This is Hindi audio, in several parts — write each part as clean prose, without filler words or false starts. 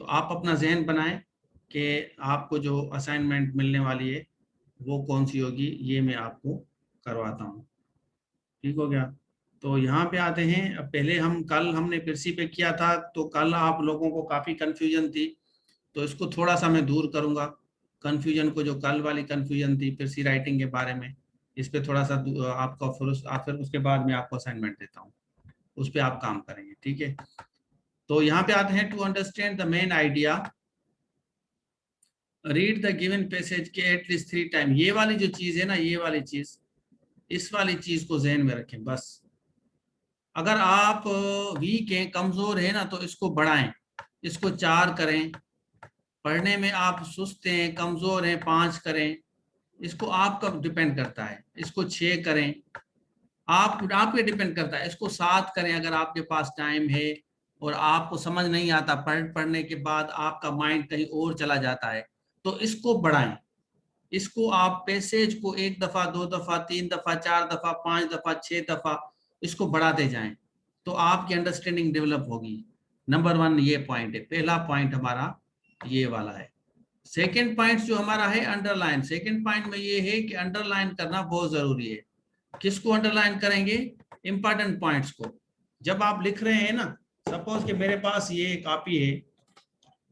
तो आप अपना जहन बनाएं कि आपको जो असाइनमेंट मिलने वाली है वो कौन सी होगी, ये मैं आपको करवाता हूँ। ठीक हो गया। तो यहाँ पे आते हैं। अब पहले कल हमने पिरसी पे किया था, तो कल आप लोगों को काफ़ी कन्फ्यूजन थी, तो इसको थोड़ा सा मैं दूर करूँगा कन्फ्यूजन को, जो कल वाली कन्फ्यूजन थी पिरसी राइटिंग के बारे में। इस पे थोड़ा सा आपका फिर उसके बाद मैं आपको असाइनमेंट देता हूँ, उस पर आप काम करेंगे। ठीक है। तो यहाँ पे आते हैं, to understand the main idea read the given passage के एटलीस्ट 3 टाइम। ये वाली जो चीज है ना, ये वाली चीज, इस वाली चीज को जहन में रखें बस। अगर आप वीक हैं, कमजोर है ना, तो इसको बढ़ाएं, इसको 4 करें। पढ़ने में आप सुस्त हैं, कमजोर हैं, 5 करें। इसको आपका डिपेंड करता है। इसको 6 करें, आप पे डिपेंड करता है। इसको 7 करें अगर आपके पास टाइम है और आपको समझ नहीं आता, पढ़ने के बाद आपका माइंड कहीं और चला जाता है, तो इसको बढ़ाएं। इसको आप पैसेज को 1 दफा, 2 दफा, 3 दफा, 4 दफा, 5 दफा, 6 दफा इसको बढ़ाते जाएं, तो आपकी अंडरस्टैंडिंग डेवलप होगी। नंबर 1 ये पॉइंट है, पहला पॉइंट हमारा ये वाला है। सेकेंड पॉइंट जो हमारा है अंडरलाइन। सेकेंड पॉइंट में ये है कि अंडरलाइन करना बहुत जरूरी है। किसको अंडरलाइन करेंगे? इंपॉर्टेंट पॉइंट्स को। जब आप लिख रहे हैं ना, सपोज कि मेरे पास ये कॉपी है,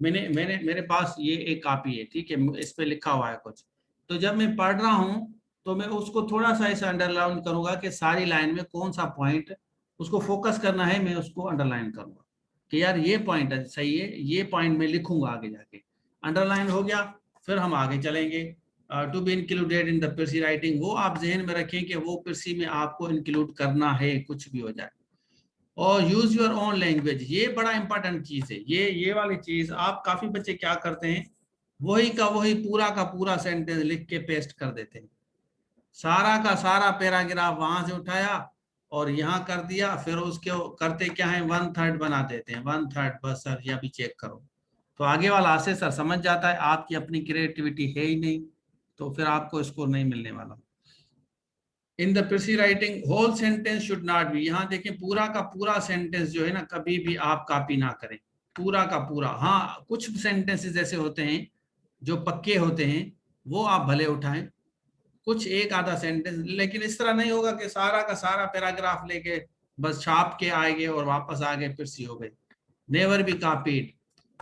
मैंने मैंने मेरे पास ये एक कॉपी है, ठीक है, इस पे लिखा हुआ है कुछ। तो जब मैं पढ़ रहा हूँ तो मैं उसको थोड़ा सा ऐसा अंडरलाइन करूंगा कि सारी लाइन में कौन सा पॉइंट उसको फोकस करना है, मैं उसको अंडरलाइन करूंगा कि यार ये पॉइंट सही है, ये पॉइंट मैं लिखूंगा आगे जाके। अंडरलाइन हो गया, फिर हम आगे चलेंगे। To be included in the precis writing, वो आप जहन में रखें कि वो पिरसी में आपको इंक्लूड करना है, कुछ भी हो जाए। और यूज योर ओन लैंग्वेज, ये बड़ा इंपॉर्टेंट चीज है। ये वाली चीज आप, काफी बच्चे क्या करते हैं, वही का वही पूरा का पूरा सेंटेंस लिख के पेस्ट कर देते हैं। सारा का सारा पैराग्राफ वहां से उठाया और यहाँ कर दिया, फिर उसके करते क्या है, 1/3 बना देते हैं। 1/3 बस सर, ये अभी चेक करो। तो आगे वाला आसे सर समझ जाता है आपकी अपनी क्रिएटिविटी है ही नहीं, तो फिर आपको स्कोर नहीं मिलने वाला। In the precis writing whole sentence should not be, यहाँ देखें पूरा का पूरा सेंटेंस जो है ना, कभी भी आप कॉपी ना करें, पूरा का पूरा। हाँ, कुछ सेंटेंसेस ऐसे होते हैं जो पक्के होते हैं, वो आप भले उठाएं, कुछ एक आधा सेंटेंस, लेकिन इस तरह नहीं होगा कि सारा का सारा पैराग्राफ लेके बस छाप के आएंगे और वापस आ गए, प्रिसी हो गए। Never be copied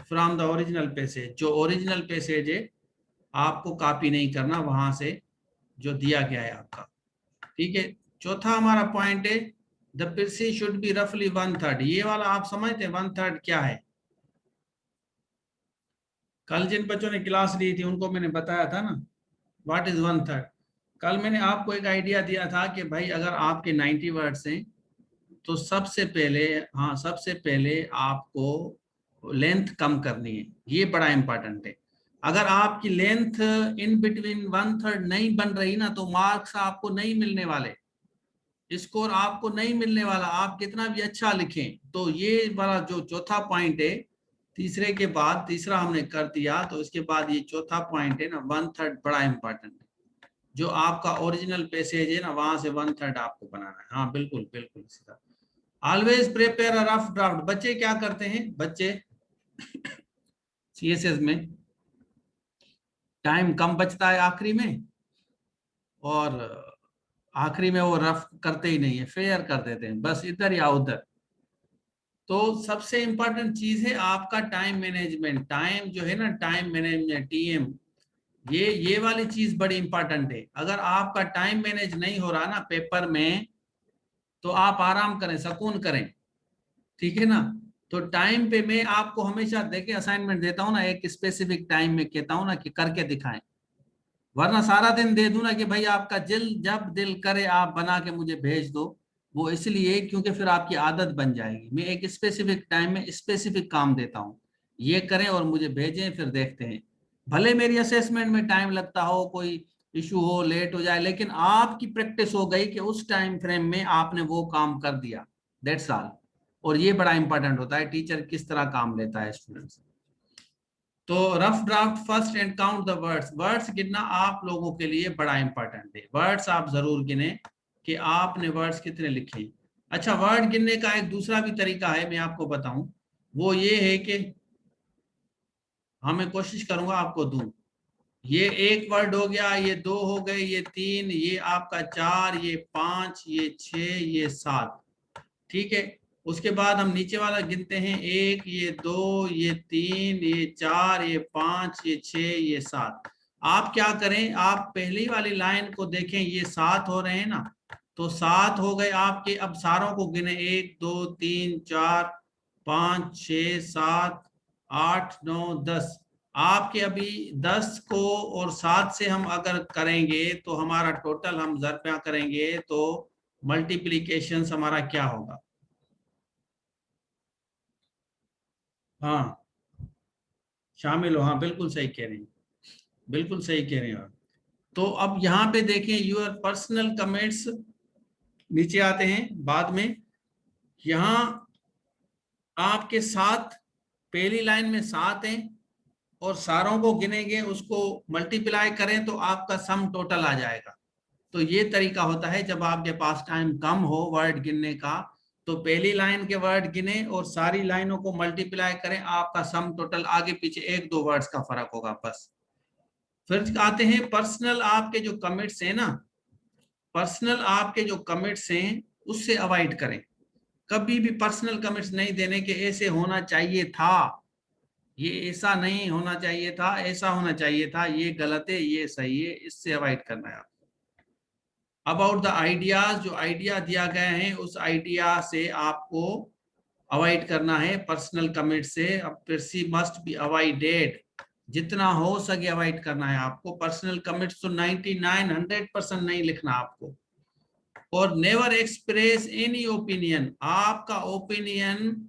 from the original passage, जो ओरिजिनल पैसेज है आपको कॉपी नहीं करना वहां से जो दिया गया है आपका। ठीक है। चौथा हमारा पॉइंट है, द पिरसी शुड बी रफली 1/3। ये वाला आप समझते हैं 1/3 क्या है? कल जिन बच्चों ने क्लास ली थी उनको मैंने बताया था ना, व्हाट इज 1/3। कल मैंने आपको एक आइडिया दिया था कि भाई अगर आपके 90 वर्ड्स हैं तो सबसे पहले, हाँ सबसे पहले आपको लेंथ कम करनी है। ये बड़ा इंपॉर्टेंट है। अगर आपकी लेंथ इन बिटवीन 1/3 नहीं बन रही ना, तो मार्क्स आपको नहीं मिलने वाले, स्कोर आपको नहीं मिलने वाला, आप कितना भी अच्छा लिखें। तो ये वाला जो चौथा पॉइंट है, तीसरे के बाद तीसरा हमने कर दिया, तो इसके बाद ये चौथा पॉइंट है ना, 1/3 बड़ा इंपॉर्टेंट है। जो आपका ओरिजिनल पैसेज है ना, वहां से 1/3 आपको बनाना है। हाँ बिल्कुल बिल्कुल सीधा। Always prepare a rough draft. बच्चे क्या करते हैं, बच्चे सीएसएस में टाइम कम बचता है आखिरी में, और आखिरी में वो रफ करते ही नहीं है, फेयर कर देते हैं बस इधर या उधर। तो सबसे इंपॉर्टेंट चीज है आपका टाइम मैनेजमेंट। टाइम जो है ना, टाइम मैनेजमेंट, टीएम, ये वाली चीज बड़ी इंपॉर्टेंट है। अगर आपका टाइम मैनेज नहीं हो रहा ना पेपर में, तो आप आराम करें, सुकून करें। ठीक है ना। तो टाइम पे मैं आपको हमेशा देखे असाइनमेंट देता हूँ ना, एक स्पेसिफिक टाइम में कहता हूँ ना कि करके दिखाएं, वरना सारा दिन दे दूं ना कि भाई आपका जब दिल करे आप बना के मुझे भेज दो। वो इसलिए क्योंकि फिर आपकी आदत बन जाएगी। मैं एक स्पेसिफिक टाइम में स्पेसिफिक काम देता हूँ, ये करें और मुझे भेजें, फिर देखते हैं। भले मेरी असेसमेंट में टाइम लगता हो, कोई इशू हो, लेट हो जाए, लेकिन आपकी प्रैक्टिस हो गई कि उस टाइम फ्रेम में आपने वो काम कर दिया, दैट्स ऑल। और ये बड़ा इंपॉर्टेंट होता है, टीचर किस तरह काम लेता है स्टूडेंट्स। तो rough draft first and count the words. Words गिनना आप लोगों के लिए बड़ा इंपॉर्टेंट है। वर्ड्स आप जरूर गिने कि आपने वर्ड्स कितने लिखे। अच्छा, वर्ड गिनने का एक दूसरा भी तरीका है, मैं आपको बताऊं। वो ये है कि हाँ मैं कोशिश करूंगा आपको दूं। ये एक वर्ड हो गया, ये दो हो गए, ये तीन, ये आपका चार, ये पांच, ये छह, ये सात। ठीक है, उसके बाद हम नीचे वाला गिनते हैं, एक, ये दो, ये तीन, ये चार, ये पांच, ये छह, ये सात। आप क्या करें, आप पहली वाली लाइन को देखें, ये सात हो रहे हैं ना, तो सात हो गए आपके। अब सारों को गिने, एक, दो, तीन, चार, पाँच, छः, सात, आठ, नौ, 10। आपके अभी 10 को और 7 से हम अगर करेंगे तो हमारा टोटल, हम ज़रबा करेंगे तो मल्टीप्लीकेशन हमारा क्या होगा। हाँ शामिल हो, हाँ बिल्कुल सही कह रहे हैं, बिल्कुल सही कह रहे हैं आप। तो अब यहाँ पे देखें, यूर पर्सनल कमेंट्स नीचे आते हैं बाद में। यहाँ आपके 7, पहली लाइन में 7 हैं, और सारों को गिनेंगे, उसको मल्टीप्लाई करें तो आपका सम टोटल आ जाएगा। तो ये तरीका होता है जब आपके पास टाइम कम हो वर्ड गिनने का, तो पहली लाइन के वर्ड गिने और सारी लाइनों को मल्टीप्लाई करें, आपका सम टोटल आगे पीछे एक दो वर्ड्स का फर्क होगा बस। फिर आते हैं पर्सनल, आपके जो कमिट्स हैं ना, पर्सनल आपके जो कमिट्स हैं उससे अवॉइड करें। कभी भी पर्सनल कमिट्स नहीं देने के, ऐसे होना चाहिए था, ये ऐसा नहीं होना चाहिए था, ऐसा होना चाहिए था, ये गलत है, ये सही है, इससे अवॉइड करना है। अबाउट द आइडियाज, जो आइडिया दिया गया है उस आइडिया से आपको अवॉइड करना है पर्सनल कमिट से। अब परसी मस्ट बी अवॉइडेड, जितना हो सके अवॉइड करना है आपको। पर्सनल कमिट्स तो 99 100% नहीं लिखना आपको। और नेवर एक्सप्रेस एनी ओपिनियन, आपका ओपिनियन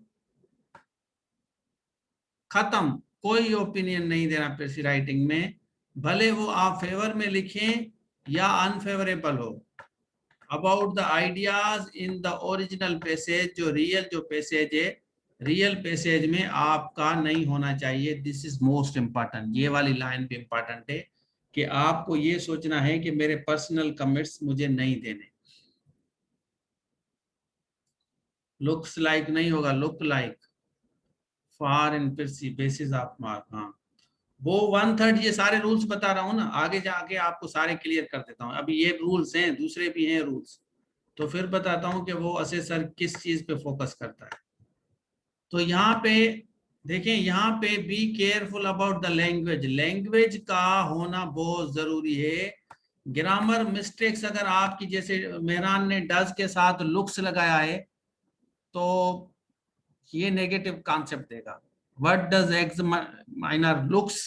खत्म, कोई ओपिनियन नहीं देना परसी राइटिंग में, भले वो आप फेवर में लिखें या अनफेवरेबल हो। About the ideas in the original passage, जो रियल जो पैसेज है, रियल पैसेज में आपका नहीं होना चाहिए। दिस इज मोस्ट इंपॉर्टेंट, ये वाली लाइन भी इंपॉर्टेंट है कि आपको ये सोचना है कि मेरे पर्सनल कमिट्स मुझे नहीं देने। लुक्स लाइक नहीं होगा, look like. Far in basis of mark, हाँ वो 1/3, ये सारे रूल्स बता रहा हूँ ना, आगे जाके आपको सारे क्लियर कर देता हूँ। अभी ये रूल्स हैं, दूसरे भी हैं रूल्स, तो फिर बताता हूँ कि वो असेसर किस चीज पे फोकस करता है। तो यहाँ पे देखें, यहाँ पे be careful about the language, language का होना बहुत जरूरी है। ग्रामर मिस्टेक्स अगर आपकी, जैसे मेहरान ने डज के साथ लुक्स लगाया है, तो ये नेगेटिव कॉन्सेप्ट देगा। व्हाट डज एग्जामिनर लुक्स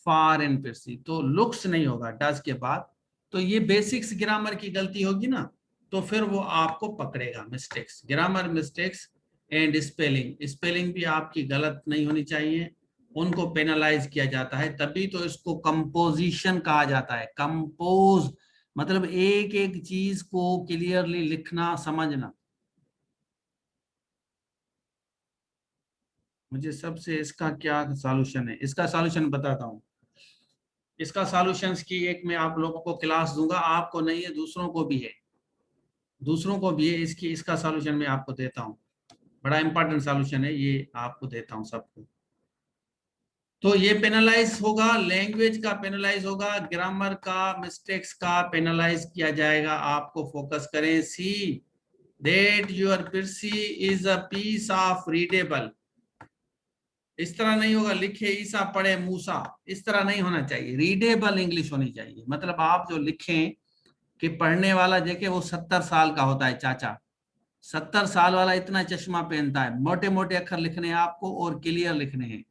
फार इन परसी, तो लुक्स नहीं होगा डज के बाद, तो ये बेसिक्स ग्रामर की गलती होगी ना, तो फिर वो आपको पकड़ेगा mistakes, grammar mistakes. And spelling, spelling भी आपकी गलत नहीं होनी चाहिए, उनको पेनलाइज किया जाता है, तभी तो इसको कंपोजिशन कहा जाता है। कंपोज मतलब एक एक चीज को क्लियरली लिखना, समझना। मुझे सबसे इसका क्या सॉल्यूशन है, इसका सॉल्यूशन बताता हूँ। इसका सॉल्यूशंस की एक मैं आप लोगों को क्लास दूंगा, आपको नहीं है दूसरों को भी है, दूसरों को भी है, इसकी इसका सॉल्यूशन मैं आपको देता हूँ। बड़ा इंपॉर्टेंट सॉल्यूशन है ये, आपको देता हूँ सबको। तो ये पेनलाइज होगा, लैंग्वेज का पेनलाइज होगा, ग्रामर का मिस्टेक्स का पेनलाइज किया जाएगा। आपको फोकस करें, see that your precis is a piece of readable. इस तरह नहीं होगा, लिखे ईसा पढ़े मूसा, इस तरह नहीं होना चाहिए। रीडेबल इंग्लिश होनी चाहिए, मतलब आप जो लिखें कि पढ़ने वाला, देखे वो 70 साल का होता है चाचा, 70 साल वाला इतना चश्मा पहनता है, मोटे मोटे अक्षर लिखने हैं आपको और क्लियर लिखने हैं।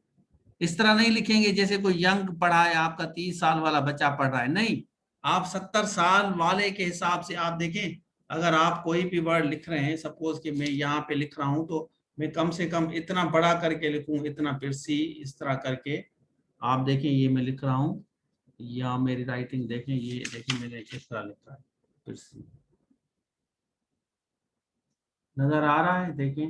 इस तरह नहीं लिखेंगे जैसे कोई यंग पढ़ा है, आपका 30 साल वाला बच्चा पढ़ रहा है, नहीं। आप 70 साल वाले के हिसाब से आप देखें, अगर आप कोई भी वर्ड लिख रहे हैं, सपोज कि मैं यहाँ पे लिख रहा हूं, तो मैं कम से कम इतना बड़ा करके लिखूं, इतना पिरसी, इस तरह करके। आप देखें ये मैं लिख रहा हूं, या मेरी राइटिंग देखें, ये देखें मैंने किस तरह लिखा है पिरसी, नजर आ रहा है, देखें।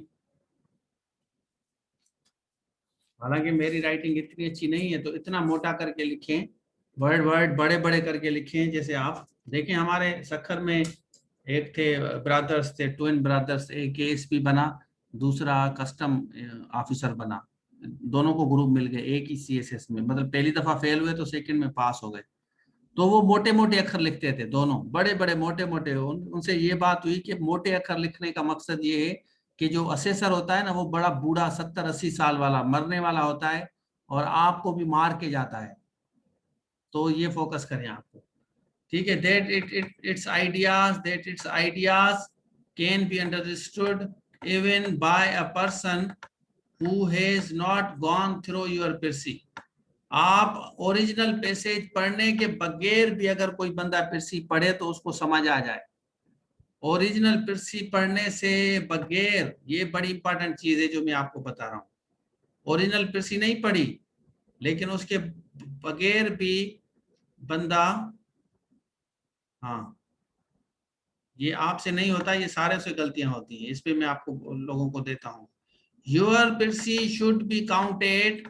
हालांकि मेरी राइटिंग इतनी अच्छी नहीं है, तो इतना मोटा करके लिखें, वर्ड वर्ड बड़े बड़े करके लिखें। जैसे आप देखें, हमारे सखर में एक थे ब्रदर्स, थे ट्विन ब्रदर्स, एक एएसपी बना, दूसरा कस्टम ऑफिसर बना। दोनों को ग्रुप मिल गए एक ही CSS में, मतलब पहली दफा फेल हुए तो सेकंड में पास हो गए। तो वो मोटे मोटे अक्षर लिखते थे दोनों, बड़े बड़े मोटे मोटे। उनसे ये बात हुई कि मोटे अक्षर लिखने का मकसद ये है कि जो असेसर होता है ना वो बड़ा बूढ़ा 70-80 साल वाला मरने वाला होता है और आपको भी मार के जाता है, तो ये फोकस करें आपको। ठीक है, its ideas can be understood even by a person who has not gone through your PIRSI। आप ओरिजिनल पैसेज पढ़ने के बगैर भी अगर कोई बंदा पिरसी पढ़े तो उसको समझ आ जाए। ओरिजिनल पिरसी पढ़ने से बगैर, ये बड़ी इंपॉर्टेंट चीज है जो मैं आपको बता रहा हूँ। ओरिजिनल पिरसी नहीं पढ़ी लेकिन उसके बगैर भी बंदा, हाँ ये आपसे नहीं होता, ये सारे से गलतियां होती हैं, इस पे मैं आपको लोगों को देता हूँ। Your precis should be counted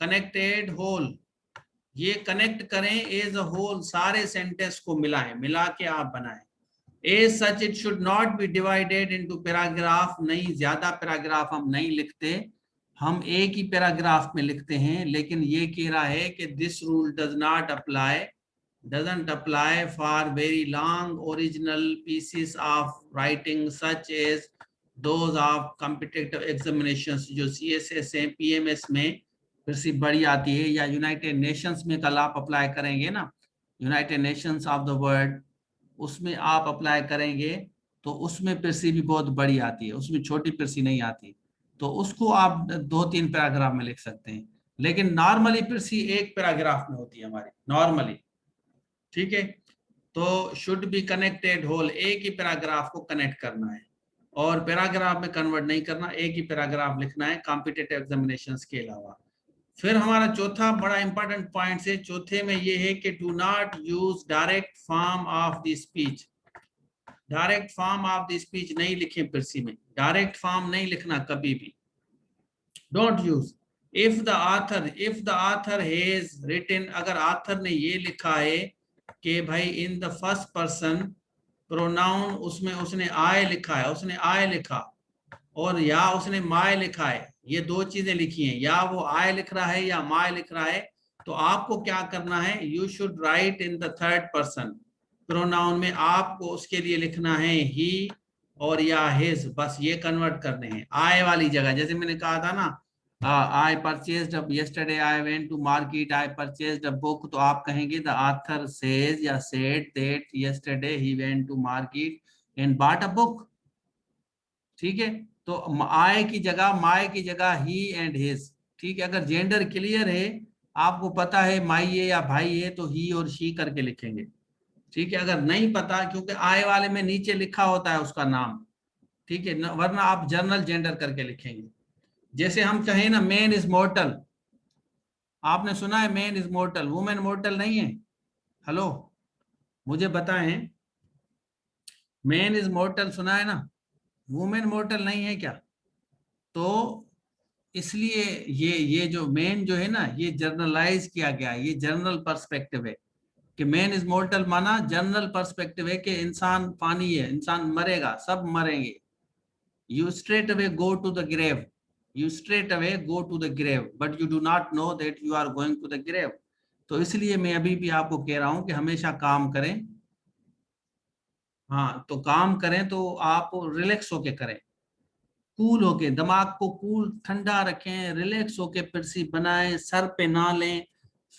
connected whole. ये कनेक्ट करें एज अ होल, सारे सेंटेंस को मिलाएं, मिला के आप बनाएं। As such it should not be divided into paragraph. नहीं, ज्यादा पैराग्राफ हम नहीं लिखते, हम एक ही पैराग्राफ में लिखते हैं। लेकिन ये कह रहा है कि this rule does not apply, doesn't apply for very long original pieces of writing such as those of competitive examinations। जो CSS है PMS में फिर से बड़ी आती है, या यूनाइटेड नेशंस में कल आप अप्लाई करेंगे ना, United Nations of the world, उसमें आप अप्लाई करेंगे तो उसमें पिरसी भी बहुत बड़ी आती है, उसमें छोटी पिरसी नहीं आती, तो उसको आप 2-3 पैराग्राफ में लिख सकते हैं। लेकिन नॉर्मली पिरसी एक पैराग्राफ में होती है हमारी नॉर्मली। ठीक है, तो शुड बी कनेक्टेड होल, एक ही पैराग्राफ को कनेक्ट करना है और पैराग्राफ में कन्वर्ट नहीं करना, एक ही पैराग्राफ लिखना है कॉम्पिटिटिव एग्जामिनेशंस के अलावा। फिर हमारा चौथा बड़ा इंपॉर्टेंट पॉइंट है, चौथे में ये है कि do not use direct form of the speech. Direct form of the speech नहीं लिखें पिरसी में, डायरेक्ट फॉर्म नहीं लिखना कभी भी, don't use. If the author has written, अगर ऑथर ने ये लिखा है कि भाई in the first person pronoun, उसमें उसने आई लिखा है, उसने आई लिखा, और या उसने माय लिखा है, ये दो चीजें लिखी हैं, या वो आई लिख रहा है या माय लिख रहा है, तो आपको क्या करना है, you should write in the third person pronoun में, आपको उसके लिए लिखना है ही और या हिज, बस ये कन्वर्ट करने हैं आई वाली जगह। जैसे मैंने कहा था ना, आई purchased yesterday I went to market, I purchased a book, तो आप कहेंगे द ऑथर सेज या said that yesterday he went to market and bought a book। ठीक है, तो आई की जगह, माय की जगह ही एंड हिज। ठीक है, अगर जेंडर क्लियर है, आपको पता है माई है या भाई है, तो ही और शी करके लिखेंगे। ठीक है, अगर नहीं पता, क्योंकि आई वाले में नीचे लिखा होता है उसका नाम, ठीक है, वरना आप जनरल जेंडर करके लिखेंगे। जैसे हम कहें ना मैन इज मोर्टल, आपने सुना है man is mortar, women mortar नहीं है। हेलो, मुझे बताएं, मैन इज मोर्टल सुना है ना, वुमेन मोर्टल नहीं है क्या? तो इसलिए ये जो मेन जो है ना, ये जर्नलाइज किया गया है, ये जनरल पर्सपेक्टिव है कि मैन इज मोर्टल, माना जनरल पर्सपेक्टिव है कि इंसान पानी है, इंसान मरेगा, सब मरेंगे। You straight away go to the grave, you straight away go to the grave, but you do not know that you are going to the grave. तो इसलिए मैं अभी भी आपको कह रहा हूं कि हमेशा काम करें। हाँ, तो काम करें तो आप रिलैक्स होके करें, कूल होके, दिमाग को कूल ठंडा रखें, रिलैक्स होके पिरसी बनाएं, सर पे ना लें,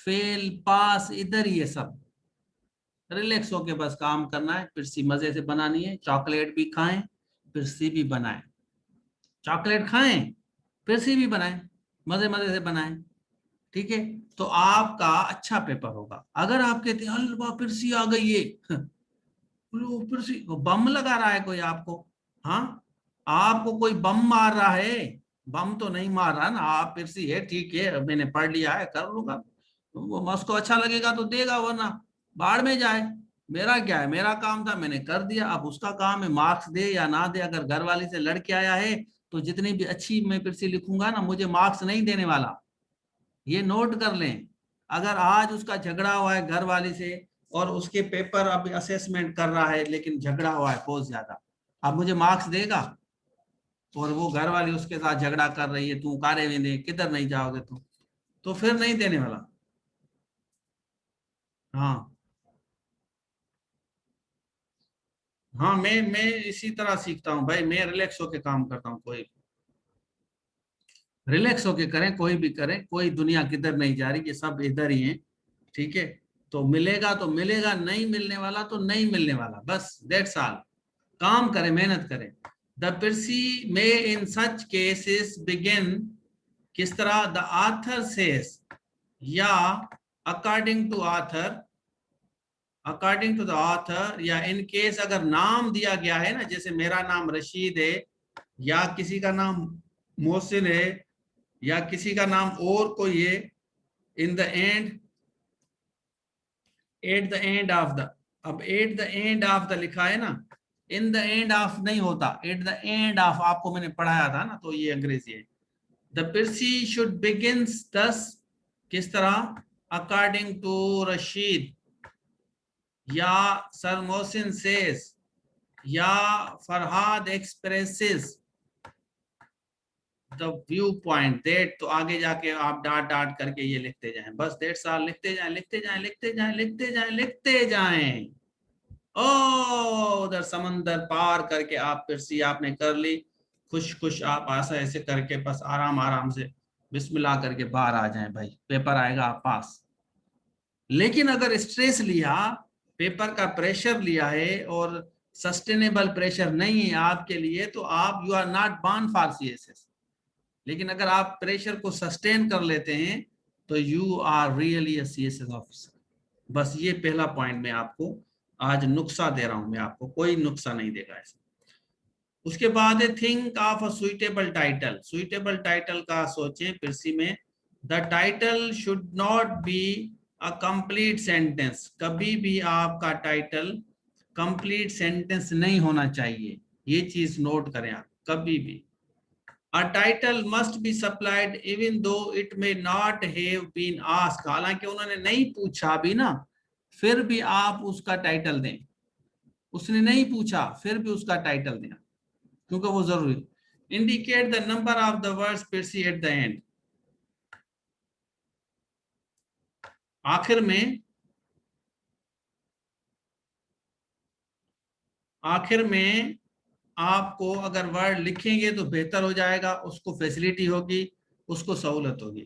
फेल पास इधर ही है सब, रिलैक्स होके बस काम करना है, पिरसी मजे से बनानी है। चॉकलेट भी खाएं, पिरसी भी बनाएं, चॉकलेट खाएं, पिरसी भी बनाएं, मजे मजे से बनाएं। ठीक है, तो आपका अच्छा पेपर होगा। अगर आप कहते हैं अल्लाह पिरसी आ गई है, लो पिरसी, बम लगा रहा है कोई आपको, हाँ आपको कोई बम मार रहा है, बम तो नहीं मार रहा ना, आप पिरसी है, ठीक है मैंने पढ़ लिया है कर लूंगा, तो वो उसको अच्छा लगेगा तो देगा, वरना बाढ़ में जाए, मेरा क्या है, मेरा काम था मैंने कर दिया, अब उसका काम है मार्क्स दे या ना दे। अगर घर वाली से लड़के आया है तो जितनी भी अच्छी मैं पिरसी लिखूंगा ना, मुझे मार्क्स नहीं देने वाला, ये नोट कर लें। अगर आज उसका झगड़ा हुआ है घर वाली से और उसके पेपर अब असेसमेंट कर रहा है, लेकिन झगड़ा हुआ है बहुत ज्यादा, अब मुझे मार्क्स देगा? और वो घर वाली उसके साथ झगड़ा कर रही है, तू कारे वेंदे, किधर नहीं जाओगे तुम, तो फिर नहीं देने वाला। हाँ हाँ, मैं इसी तरह सीखता हूँ भाई, मैं रिलैक्स होके काम करता हूँ। कोई रिलैक्स होके करें, कोई भी करें, कोई दुनिया किधर नहीं जा रही, ये सब इधर ही है। ठीक है, तो मिलेगा तो मिलेगा, नहीं मिलने वाला तो नहीं मिलने वाला, बस दैट्स ऑल। काम करें, मेहनत करें। The precis may in such cases begin, किस तरह, द आथर सेस, या according to author, according to the author, या इन केस अगर नाम दिया गया है ना, जैसे मेरा नाम रशीद है, या किसी का नाम मोहसिन है, या किसी का नाम और कोई है, in the end, at the end of the, अब at the end of the लिखा है ना, इन द एंड ऑफ नहीं होता, एट द एंड ऑफ आपको मैंने पढ़ाया था ना, तो ये अंग्रेजी है। द पिरसी शुड बिगिंस दस, किस तरह, अकॉर्डिंग टू रशीद, या सर मोहसिन सेज, या Farhad expresses the view point that, तो आगे जाके आप डाट डाट करके ये लिखते जाएं, बस दैट्स ऑल, लिखते जाएं लिखते जाएं लिखते जाएं लिखते जाएं लिखते जाएं। ओ उधर समंदर पार करके आप पिरसी आपने कर ली, खुश खुश आप ऐसा ऐसे करके बस आराम आराम से बिस्मिल्लाह करके बाहर आ जाएं भाई, पेपर आएगा आप पास। लेकिन अगर स्ट्रेस लिया, पेपर का प्रेशर लिया है, और सस्टेनेबल प्रेशर नहीं है आपके लिए, तो आप you are not born for CSS. लेकिन अगर आप प्रेशर को सस्टेन कर लेते हैं, तो you are really a CSS officer. बस ये पहला पॉइंट मैं आपको आज नुक्सा दे रहा हूं, मैं आपको कोई नुक्सा नहीं देगा ऐसा। उसके बाद think of a suitable title, suitable title का सोचें पिरसी में। The title should not be a complete sentence, कभी भी आपका टाइटल कंप्लीट सेंटेंस नहीं होना चाहिए, ये चीज नोट करें आप कभी भी। A title must be supplied even though it may not have been asked, हालांकि उन्होंने नहीं पूछा भी ना, फिर भी आप उसका टाइटल दें, उसने नहीं पूछा फिर भी उसका टाइटल दें, क्योंकि वो जरूरी। Indicate the number of the words precis at the end, आखिर में, आखिर में आपको अगर वर्ड लिखेंगे तो बेहतर हो जाएगा, उसको फैसिलिटी होगी, उसको सहूलत होगी।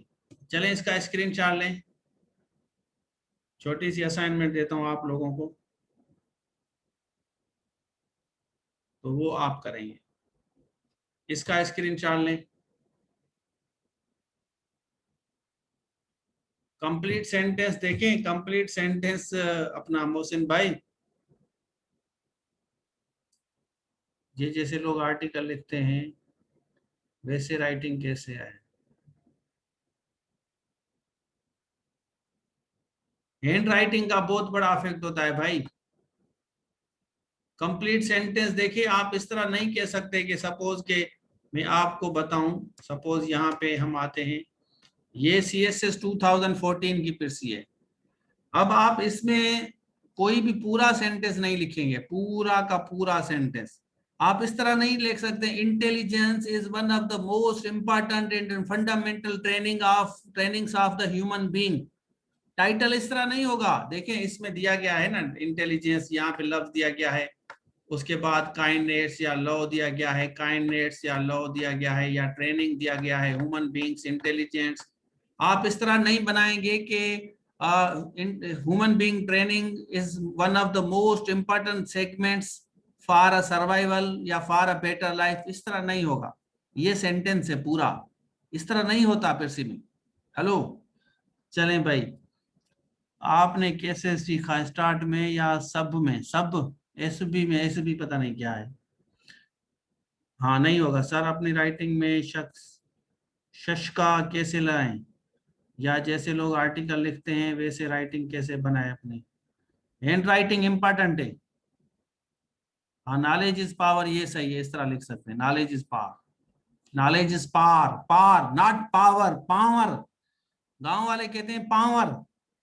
चलें इसका स्क्रीनशॉट लें, छोटी सी असाइनमेंट देता हूं आप लोगों को, तो वो आप करेंगे। इसका स्क्रीनशॉट लें। कंप्लीट सेंटेंस देखें, कंप्लीट सेंटेंस अपना मोहसिन भाई, ये जैसे लोग आर्टिकल लिखते हैं वैसे राइटिंग कैसे है, हैंड राइटिंग का बहुत बड़ा इफेक्ट होता है भाई। कंप्लीट सेंटेंस देखिए, आप इस तरह नहीं कह सकते कि सपोज के मैं आपको बताऊं, सपोज यहाँ पे हम आते हैं, ये CSS 2014 की पिरसी है। अब आप इसमें कोई भी पूरा सेंटेंस नहीं लिखेंगे, पूरा का पूरा सेंटेंस आप इस तरह नहीं लिख सकते, intelligence is one of the most important and fundamental trainings of the human being. Title इस तरह नहीं होगा, देखें इसमें दिया गया है ना इंटेलिजेंस, यहाँ पे लफ्ज दिया गया है, उसके बाद काइंडनेस या लॉ दिया गया है, काइंडनेस या लॉ दिया गया है, या ट्रेनिंग दिया गया है, ह्यूमन बीइंग्स इंटेलिजेंस। आप इस तरह नहीं बनाएंगे कि human being training is one of the most important segments for a survival या फॉर अ बेटर लाइफ, इस तरह नहीं होगा। ये सेंटेंस है पूरा, इस तरह नहीं होता पिरसी में। हेलो, चलें भाई, आपने कैसे सीखा, स्टार्ट में या सब में, सब, एसबी में, एसबी पता नहीं क्या है। हाँ नहीं होगा सर, अपनी राइटिंग में शख्स शश का कैसे लाएं, या जैसे लोग आर्टिकल लिखते हैं वैसे राइटिंग कैसे बनाए अपनी, हैंड राइटिंग इंपॉर्टेंट है। हाँ, नॉलेज इज पावर, ये सही है, इस तरह लिख सकते हैं, knowledge is power, knowledge is power, power not power, power, गांव वाले कहते हैं पावर,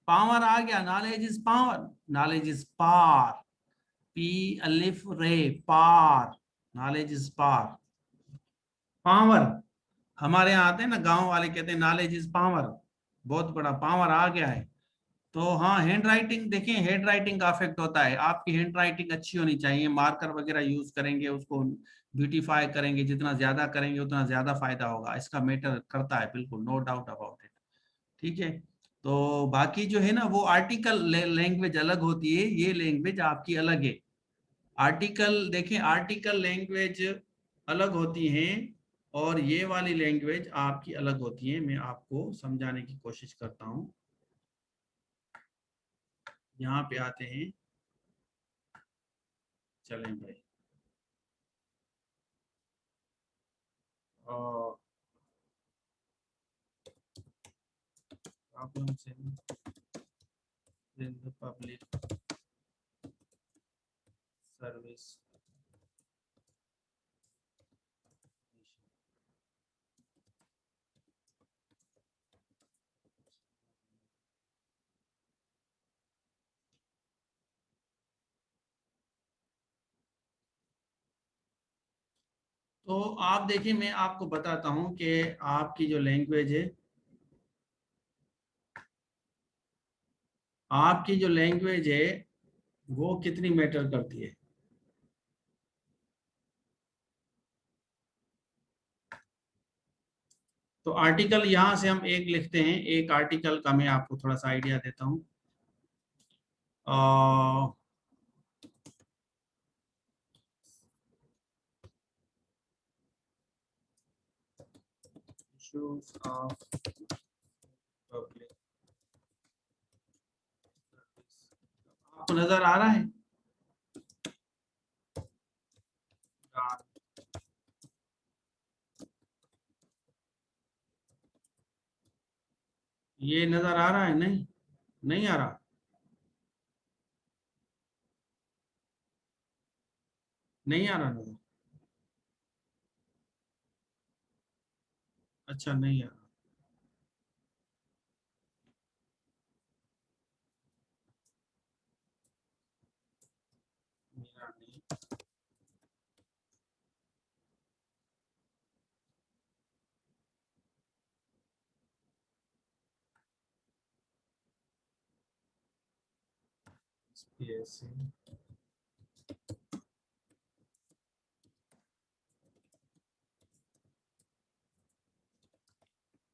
पावर आ गया, knowledge is power, knowledge is power, P अलिफ रे, पार, नॉलेज इज पार। पावर, हमारे यहाँ आते हैं ना गांव वाले कहते हैं नॉलेज इज पावर, बहुत बड़ा पावर आ गया है। तो हाँ, हैंड राइटिंग देखें, हैंड राइटिंग का अफेक्ट होता है। आपकी हैंड राइटिंग अच्छी होनी चाहिए, मार्कर वगैरह यूज करेंगे, उसको ब्यूटीफाई करेंगे, जितना ज्यादा करेंगे उतना ज्यादा फायदा होगा, इसका मैटर करता है बिल्कुल, नो डाउट अबाउट इट। ठीक है, तो बाकी जो है ना वो आर्टिकल लैंग्वेज अलग होती है, ये लैंग्वेज आपकी अलग है। आर्टिकल देखें, आर्टिकल लैंग्वेज अलग होती हैं और ये वाली लैंग्वेज आपकी अलग होती है। मैं आपको समझाने की कोशिश करता हूँ। यहाँ पे आते हैं, चलें भाई, और problems in the public service। तो आप देखिए, मैं आपको बताता हूँ कि आपकी जो लैंग्वेज है, आपकी जो लैंग्वेज है वो कितनी मैटर करती है। तो आर्टिकल यहाँ से हम एक लिखते हैं, एक आर्टिकल का मैं आपको थोड़ा सा आइडिया देता हूँ। इश्यूज ऑफ पब्लिक सर्विस, आपको नजर आ रहा है? ये नजर आ रहा है? नहीं, नहीं आ रहा, नहीं आ रहा नजर। अच्छा, नहीं आ रहा, मेरा नहीं। SPSC,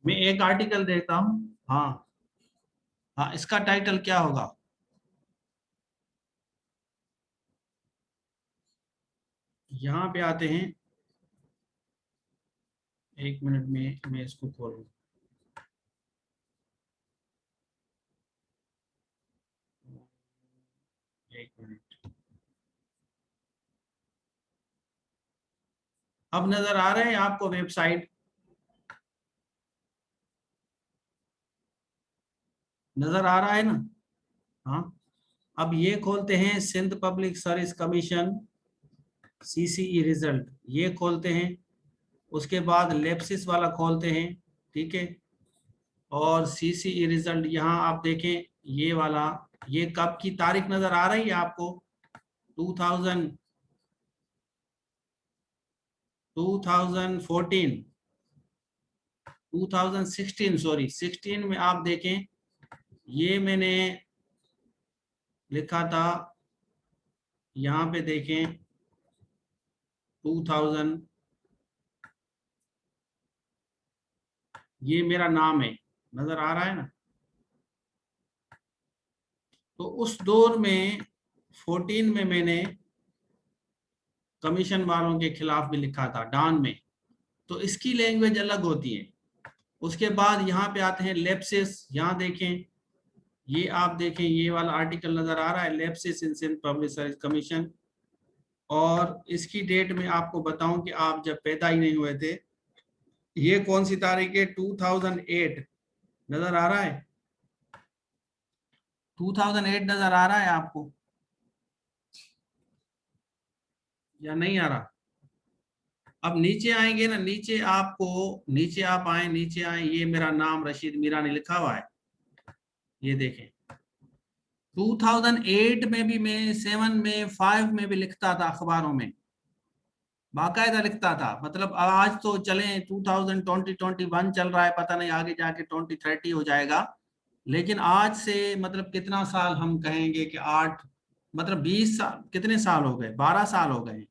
मैं एक आर्टिकल देता हूँ। हाँ, हाँ, इसका टाइटल क्या होगा? यहाँ पे आते हैं, एक मिनट में मैं इसको खोलूँ। एक मिनट, अब नजर आ रहे हैं आपको वेबसाइट? नजर आ रहा है ना? हाँ, अब ये खोलते हैं Sindh public service commission CCE result, ये खोलते हैं। उसके बाद लेप्सिस वाला खोलते हैं, ठीक है। और CCE रिजल्ट यहाँ आप देखें, ये वाला, ये कब की तारीख नजर आ रही है आपको? 2000 2014 2016, सॉरी 16 में आप देखें, ये मैंने लिखा था, यहाँ पे देखें 2000, ये मेरा नाम है, नजर आ रहा है ना? तो उस दौर में 14 में मैंने कमीशन वालों के खिलाफ भी लिखा था, डॉन में। तो इसकी लैंग्वेज अलग होती है। उसके बाद यहाँ पे आते हैं लेप्सिस, यहाँ देखें, ये आप देखें, ये वाला आर्टिकल नजर आ रहा है, लेप्सिस इन सिंध पब्लिक सर्विस कमीशन। और इसकी डेट में आपको बताऊं कि आप जब पैदा ही नहीं हुए थे। ये कौन सी तारीख है? 2008, नजर आ रहा है? 2008 नजर आ रहा है आपको या नहीं आ रहा? अब नीचे आएंगे ना, नीचे आपको, नीचे आप आए, नीचे आए, ये मेरा नाम रशीद मीरानी लिखा हुआ है, ये देखें। 2008 में भी मैं 7 में 5 में भी लिखता था अखबारों में। बाकायदा लिखता था। मतलब आज तो चले 2021 चल रहा है, पता नहीं आगे जाके 2030 हो जाएगा, लेकिन आज से मतलब कितना साल हम कहेंगे कि 8, मतलब 20 साल, कितने साल हो गए, 12 साल हो गए।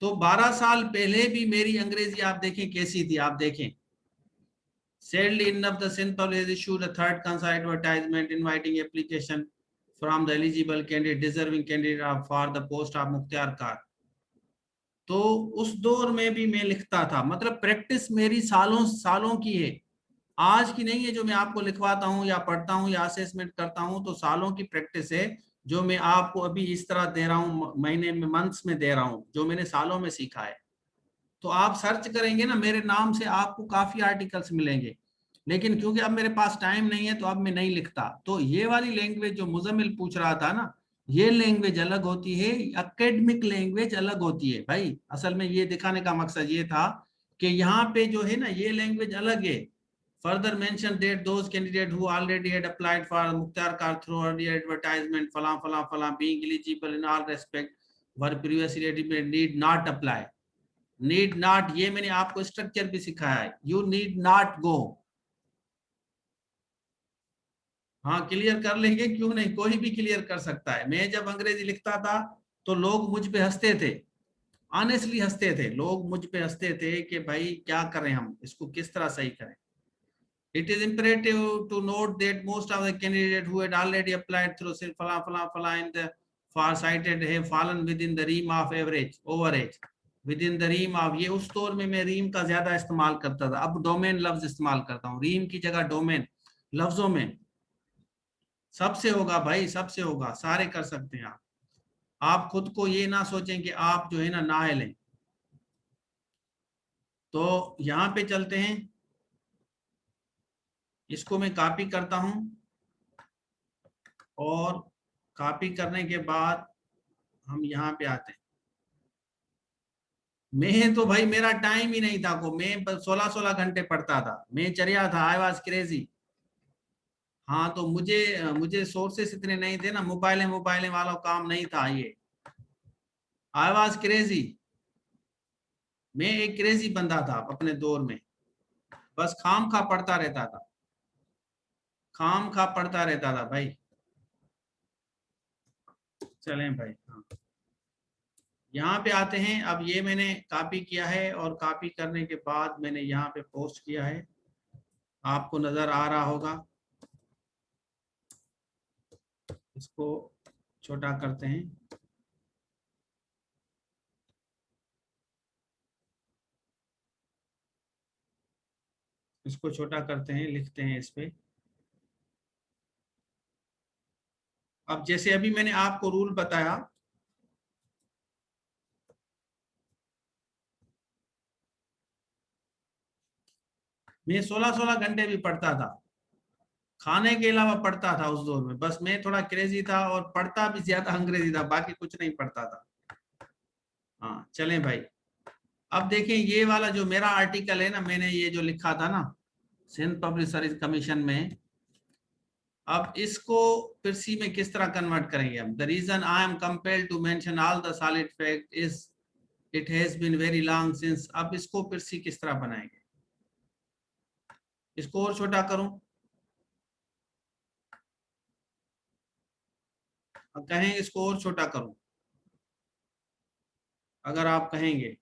तो 12 साल पहले भी मेरी अंग्रेजी आप देखें कैसी थी, आप देखें। Sadly enough, the Sinpal has issued a third concise advertisement inviting application from the eligible candidate, deserving candidate for the post of मुख्तियार कार। तो उस दौर में भी मैं लिखता था, मतलब प्रैक्टिस मेरी सालों सालों की है, आज की नहीं है जो मैं आपको लिखवाता हूँ या पढ़ता हूँ या असेसमेंट करता हूँ। तो सालों की प्रैक्टिस है जो मैं आपको अभी इस तरह दे रहा हूँ, महीने में, मंथ्स में दे रहा हूँ, जो मैंने सालों में सीखा है। तो आप सर्च करेंगे ना मेरे नाम से, आपको काफी आर्टिकल्स मिलेंगे, लेकिन क्योंकि अब मेरे पास टाइम नहीं है तो अब मैं नहीं लिखता। तो ये वाली लैंग्वेज जो मुजम्मिल पूछ रहा था ना, ये लैंग्वेज अलग होती है, एकेडमिक लैंग्वेज अलग होती है भाई। असल में ये दिखाने का मकसद ये था कि यहाँ पे जो है ना ये लैंग्वेज अलग है। Further mention that those candidate who already had applied for Mukhtar car through earlier advertisement फला फला फला being eligible in all respect were previously need not apply. Need not, ये मैंने आपको स्ट्रक्चर भी सिखाया है, यू नीड नॉट गो। हाँ क्लियर कर लेंगे, क्यों नहीं, कोई भी क्लियर कर सकता है। मैं जब अंग्रेजी लिखता था तो लोग मुझ पे हंसते थे, ऑनेस्टली हंसते थे, लोग मुझ पे हंसते थे कि भाई क्या करें, हम इसको किस तरह सही करें। It is imperative to note that most of the candidates who had already applied through fala fala fala in the far cited have fallen within the realm of average overage within the realm of, ये उस दौर में मैं रीम का ज्यादा इस्तेमाल करता था, अब डोमेन लफ्ज इस्तेमाल करता हूँ, रीम की जगह डोमेन। लफ्जों में सबसे होगा भाई, सबसे होगा, सारे कर सकते हैं आप खुद को ये ना सोचें कि आप जो है ना लें। तो यहाँ पे चलते हैं, इसको मैं कॉपी करता हूँ, और कॉपी करने के बाद हम यहाँ पे आते हैं। मैं तो भाई मेरा टाइम ही नहीं था को, मैं 16-16 घंटे पढ़ता था, मैं चरिया था, आई वाज क्रेजी। हाँ तो मुझे मुझे सोर्सेस इतने नहीं थे ना, मोबाइलें मोबाइलें वाला काम नहीं था ये। आई वाज क्रेजी, मैं एक क्रेजी बंदा था अपने दौर में, बस खाम खा पढ़ता रहता था, खाम खा पढ़ता रहता था भाई। चलें भाई, हाँ यहाँ पे आते हैं। अब ये मैंने कॉपी किया है, और कॉपी करने के बाद मैंने यहाँ पे पोस्ट किया है, आपको नजर आ रहा होगा। इसको छोटा करते हैं, इसको छोटा करते हैं, लिखते हैं इस पे। अब जैसे अभी मैंने आपको रूल बताया, मैं 16-16 घंटे भी पढ़ता था, खाने के अलावा पढ़ता था उस दौर में। बस मैं थोड़ा क्रेजी था और पढ़ता भी ज्यादा अंग्रेजी था, बाकी कुछ नहीं पढ़ता था। हाँ चलें भाई, अब देखें ये वाला जो मेरा आर्टिकल है ना, मैंने ये जो लिखा था ना सिंध पब्लिक सर्विस कमीशन में, अब इसको फिर सी में किस तरह कन्वर्ट करेंगे हम। The reason I am compelled to mention all the solid fact is it has been very long since. अब इसको फिर सी किस तरह बनाएंगे, इसको और छोटा करूं, अब कहें इसको और छोटा करूं, अगर आप कहेंगे।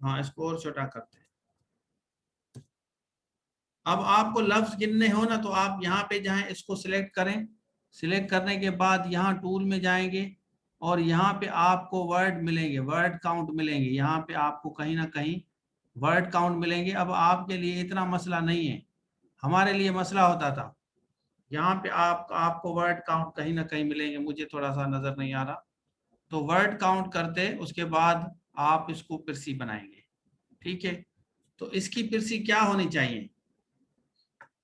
हाँ इसको और छोटा करते हैं। अब आपको लफ्ज गिनने हो ना, तो आप यहाँ पे जाएं, इसको सिलेक्ट करें, सिलेक्ट करने के बाद यहाँ टूल में जाएंगे, और यहाँ पे आपको वर्ड मिलेंगे, वर्ड काउंट मिलेंगे, यहाँ पे आपको कहीं ना कहीं वर्ड काउंट मिलेंगे। अब आपके लिए इतना मसला नहीं है, हमारे लिए मसला होता था। यहाँ पे आपको वर्ड काउंट कहीं ना कहीं मिलेंगे, मुझे थोड़ा सा नजर नहीं आ रहा। तो वर्ड काउंट करते उसके बाद आप इसको पिरसी बनाएंगे, ठीक है। तो इसकी पिरसी क्या होनी चाहिए,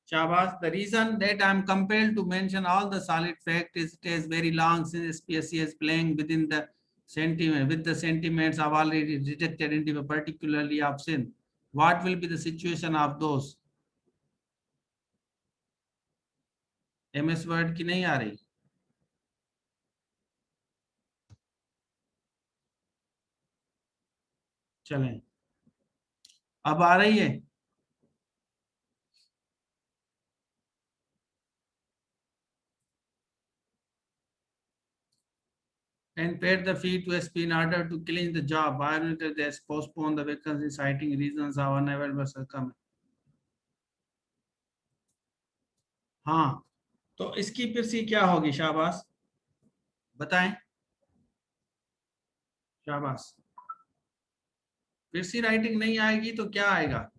शाबाश। The reason that I am compelled to mention all the solid fact is it is very long since SPSC is playing within the sentiment with the sentiments of already detected into particularly of sin. What will be the situation of those? MS word की नहीं आ रही? चलें, अब आ रही है? And paid the fee to SP in order to clinch the job. Ironically, they postponed the vacancy, citing reasons of unavailable circum. हाँ, तो इसकी फिर सी क्या होगी? शाबाश, बताएं। शाबाश, फिर सी राइटिंग नहीं आएगी तो क्या आएगा?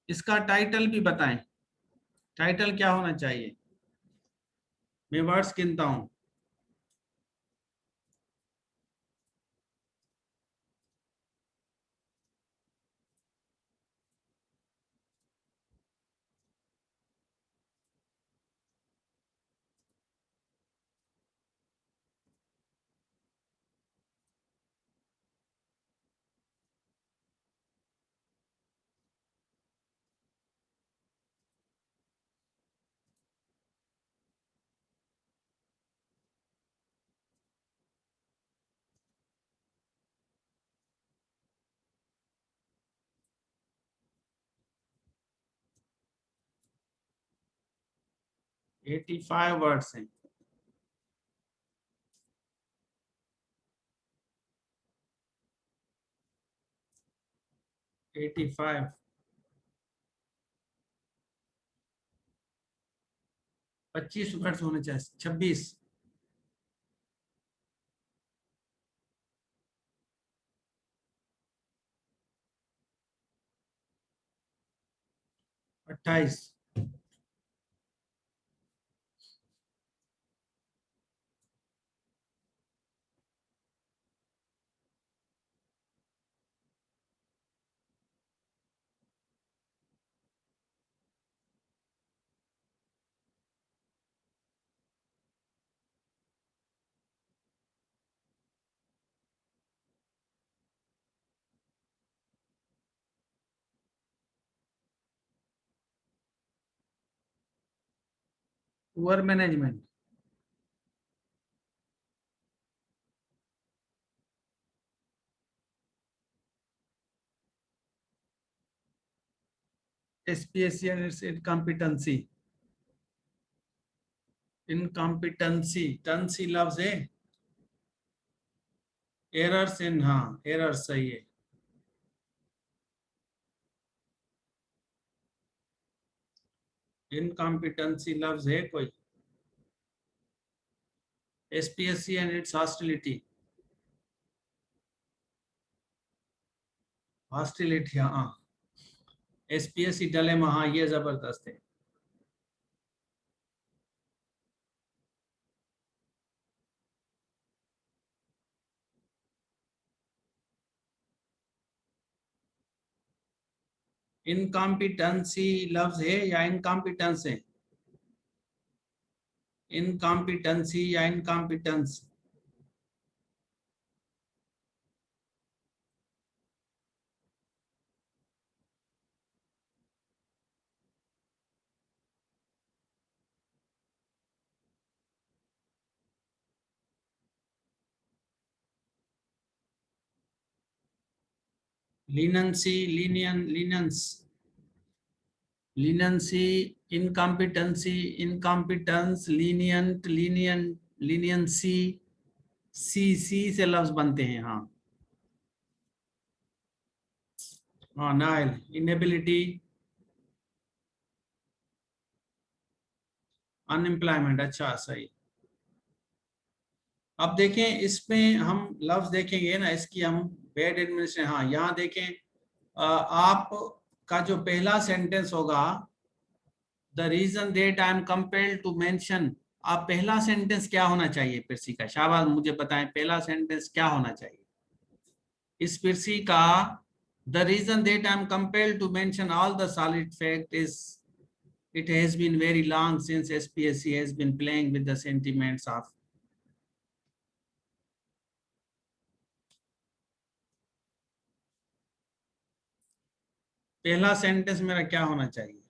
इसका टाइटल भी बताएं, टाइटल क्या होना चाहिए? मैं वर्ड्स गिनता हूं। 85 वर्ड्स हैं। 85, 25 वर्ड्स होने चाहिए। 26, 28, poor management, SPSC and its incompetency। Incompetency, टंसी लफ्ज है। एरर्स इन, हाँ एरर्स सही है। इनकॉम्पिटेंसी लफ्ज है कोई? SPSC and it's hostility, hostility, हाँ। SPSC डिलेमा, हाँ ये जबरदस्त है। इनकॉम्पिटेंसी लफ्ज है या इनकॉम्पिटेंस है? इनकॉम्पिटेंसी या incompetence? Leniency, lenience, leniency, incompetency, incompetence, leniency, सी से लफ्ज बनते हैं, हाँ। हाँ, नाइल, इनेबिलिटी, अनएम्प्लॉयमेंट, अच्छा सही। अब देखें इसमें हम लफ्ज देखेंगे ना, इसकी हम बैड एडमिनिस्ट्रेशन, हाँ यहाँ देखें, आप का जो पहला सेंटेंस होगा, the reason that I am compelled to mention, आप पहला सेंटेंस क्या होना चाहिए पिरसी का? शाबाश, मुझे बताएं पहला सेंटेंस क्या होना चाहिए इस पिरसी का? The reason that I am compelled to mention all the solid fact is it has been very long since SPSC has been playing with the sentiments of पहला सेंटेंस मेरा क्या होना चाहिए?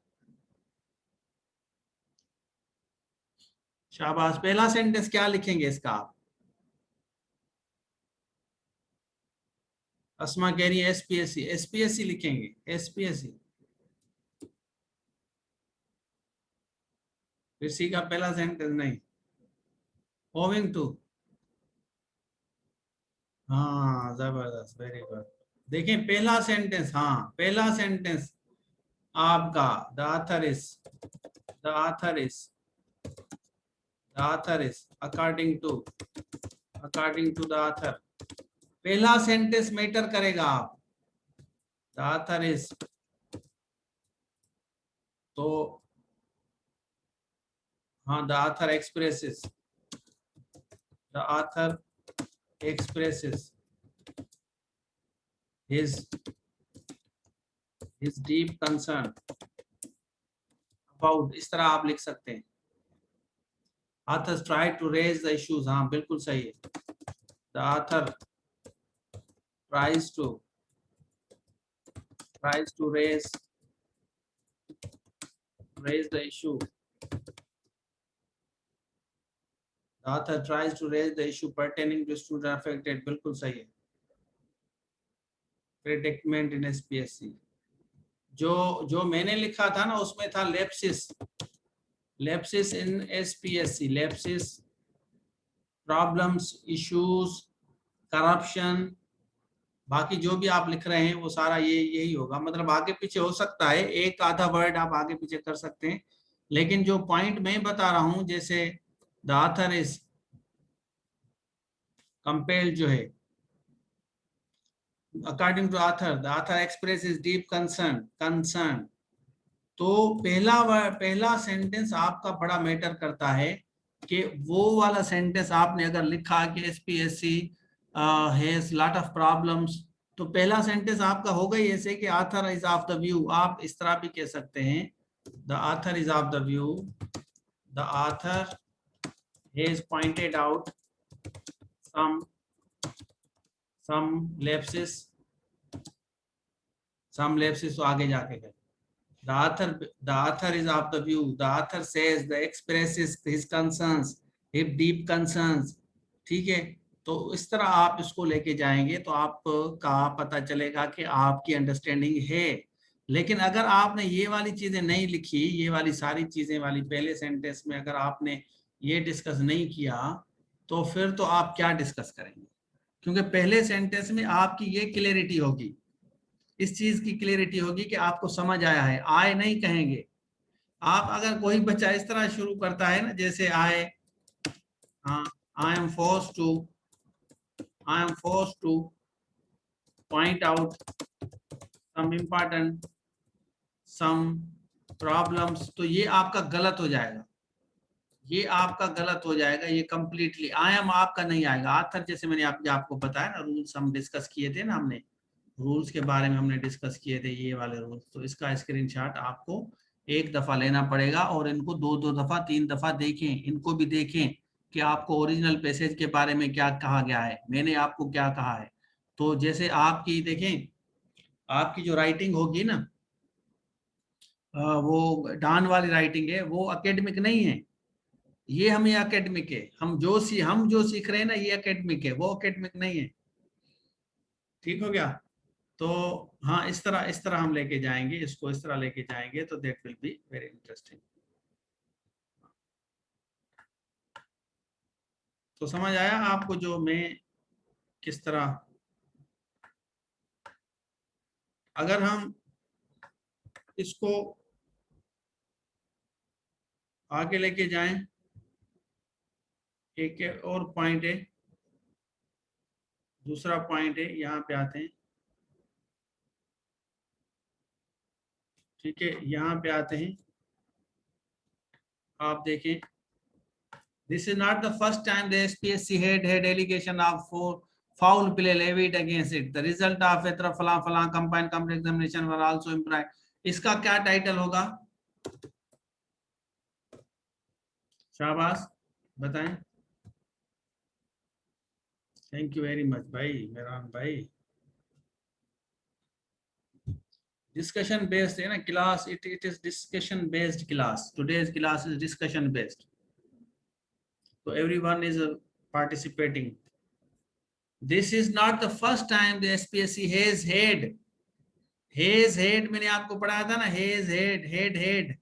शाबाश, पहला सेंटेंस क्या लिखेंगे इसका आप? अस्मा कह रही है एसपीएससी, एसपीएससी लिखेंगे, एसपीएससी। फिर सी का पहला सेंटेंस नहीं, ओविंग टू। हाँ जबरदस्त, वेरी गुड। देखें पहला सेंटेंस, हाँ पहला सेंटेंस आपका the author is, the author is, the author is according to the author. पहला सेंटेंस मैटर करेगा आप, द ऑथर इज, तो हाँ the author expresses, the author expresses his deep concern about, इस तरह आप लिख सकते हैं। authors try to raise the issues, हाँ बिल्कुल सही है। the author tries to raise the issue, the author tries to raise the issue pertaining to student affected, बिल्कुल सही है। predicament in SPSC, जो मैंने लिखा था ना उसमें था lapses in SPSC, lapses, problems, issues, corruption, बाकी जो भी आप लिख रहे हैं वो सारा यही होगा। मतलब आगे पीछे हो सकता है, एक आधा वर्ड आप आगे पीछे कर सकते हैं, लेकिन जो पॉइंट मैं बता रहा हूं, जैसे द ऑथर इज कंपेल्ड जो है, according to author, the author express is deep concern, तो पहला सेंटेंस आपका बड़ा मैटर करता है कि वो वाला सेंटेंस आपने अगर लिखा कि SPSC has lot of problems, तो पहला सेंटेंस आपका होगा ही ऐसे कि author is of the view. आप इस तरह भी कह सकते हैं, the author is of the view, the author has pointed out some lapses, तो आगे जाके गए। The author is of the view, the author says, the expresses his concerns, his deep concerns, ठीक है। तो इस तरह आप इसको लेके जाएंगे तो आपका पता चलेगा कि आपकी अंडरस्टैंडिंग है। लेकिन अगर आपने ये वाली चीजें नहीं लिखी, ये वाली सारी चीजें वाली पहले सेंटेंस में अगर आपने ये डिस्कस नहीं किया, तो फिर तो आप क्या डिस्कस करेंगे? क्योंकि पहले सेंटेंस में आपकी ये क्लियरिटी होगी, इस चीज की क्लियरिटी होगी कि आपको समझ आया है। आए नहीं कहेंगे आप। अगर कोई बच्चा इस तरह शुरू करता है ना, जैसे आए, I am forced to point out some important some problems, तो ये आपका गलत हो जाएगा, ये आपका गलत हो जाएगा, ये कंप्लीटली। आई एम आपका नहीं आएगा। आथर, जैसे मैंने आपको बताया ना, रूल्स हम डिस्कस किए थे ना, हमने रूल्स के बारे में हमने डिस्कस किए थे, ये वाले रूल्स। तो इसका स्क्रीनशॉट आपको एक दफा लेना पड़ेगा और इनको दो दफा 3 दफा देखें, इनको भी देखें कि आपको ओरिजिनल पैसेज के बारे में क्या कहा गया है, मैंने आपको क्या कहा है। तो जैसे आपकी देखें, आपकी जो राइटिंग होगी ना, वो डान वाली राइटिंग है, वो एकेडमिक नहीं है। ये हमें एकेडमिक है, हम जो सीख रहे हैं ना, ये एकेडमिक है, वो एकेडमिक नहीं है। ठीक हो गया? तो हाँ, इस तरह हम लेके जाएंगे इसको, इस तरह लेके जाएंगे तो that will be very interesting. तो समझ आया आपको जो मैं किस तरह, अगर हम इसको आगे लेके जाएं, एक और पॉइंट है, दूसरा पॉइंट है, यहाँ पे आते हैं। ठीक है, यहाँ पे आते हैं, आप देखें, this is not the first time the SPSC had allegation of foul play levied against it. The result of a फलां फलां combined complex examination were also implied. इसका क्या टाइटल होगा? शाबाश, बताएं। थैंक यू वेरी मच भाई मेहरान भाई। डिस्कशन बेस्ड है ना class, it is discussion based class, today's class is discussion based, so everyone is participating. This is not the first time the SPSC has had मैंने आपको पढ़ाया था ना, had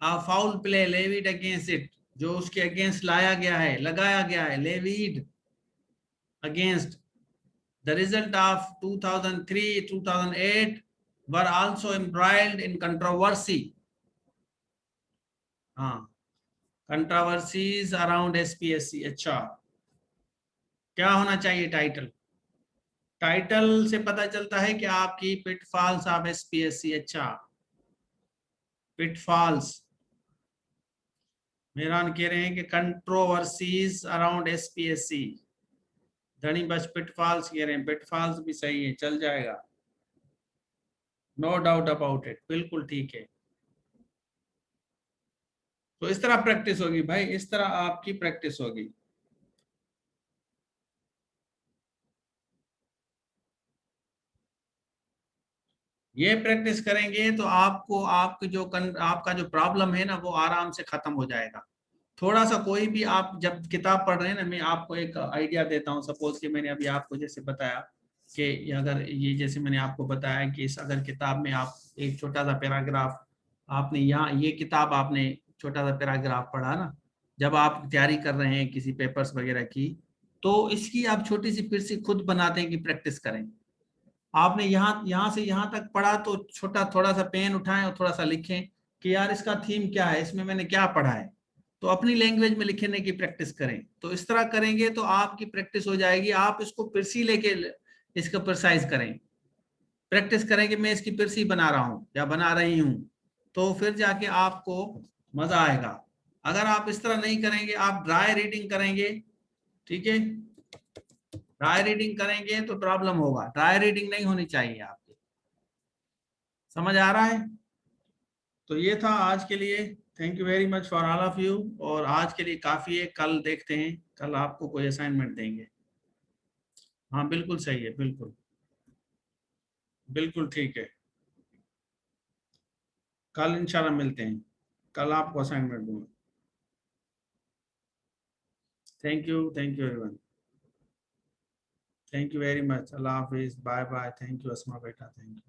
a foul play levied against it, जो उसके अगेंस्ट लाया गया है, लगाया गया है, levied against. The result of 2003 2008 were also embroiled in controversy. हाँ, कंट्रोवर्सीज अराउंड SPSC। अच्छा, क्या होना चाहिए टाइटल? टाइटल से पता चलता है कि आपकी पिटफॉल्स ऑफ SPSC। अच्छा, पिटफॉल्स, मेहरान कह रहे हैं कि कंट्रोवर्सीज अराउंड SPSC। धनी बस पिटफॉल्स कह रहे हैं, पिटफॉल्स भी सही है, चल जाएगा, नो डाउट अबाउट इट, बिल्कुल ठीक है। तो इस तरह प्रैक्टिस होगी भाई, इस तरह आपकी प्रैक्टिस होगी। ये प्रैक्टिस करेंगे तो आपको आपका जो प्रॉब्लम है ना वो आराम से खत्म हो जाएगा। थोड़ा सा कोई भी आप जब किताब पढ़ रहे हैं ना, मैं आपको एक आइडिया देता हूँ। सपोज कि मैंने अभी आपको जैसे बताया कि अगर ये जैसे मैंने आपको बताया कि इस अगर किताब में आप एक छोटा सा पैराग्राफ, आपने यहाँ ये किताब आपने छोटा सा पैराग्राफ पढ़ा ना, जब आप तैयारी कर रहे हैं किसी पेपर्स वगैरह की, तो इसकी आप छोटी सी फिर से खुद बनाते हैं कि प्रैक्टिस करें। आपने यहाँ से यहाँ तक पढ़ा तो छोटा थोड़ा सा पेन उठाएं और थोड़ा सा लिखें कि यार इसका थीम क्या है, इसमें मैंने क्या पढ़ा है, तो अपनी लैंग्वेज में लिखने की प्रैक्टिस करें। तो इस तरह करेंगे तो आपकी प्रैक्टिस हो जाएगी। आप इसको पिरसी लेके इसको प्रिसाइज करें, प्रैक्टिस करें कि मैं इसकी पिरसी बना रहा हूँ या बना रही हूँ, तो फिर जाके आपको मजा आएगा। अगर आप इस तरह नहीं करेंगे, आप ड्राई रीडिंग करेंगे, ठीक है, ड्राई रीडिंग करेंगे तो प्रॉब्लम होगा। ड्राई रीडिंग नहीं होनी चाहिए आपकी, समझ आ रहा है? तो ये था आज के लिए। Thank you very much for all of you. और आज के लिए काफी है, कल देखते हैं, कल आपको कोई असाइनमेंट देंगे। हाँ बिल्कुल सही है, बिल्कुल बिल्कुल ठीक है। कल इंशाल्लाह मिलते हैं, कल आपको असाइनमेंट दूंगा। Thank you everyone, thank you very much. अल्लाह हाफिज, bye bye. Thank you Asma बेटा, थैंक यू।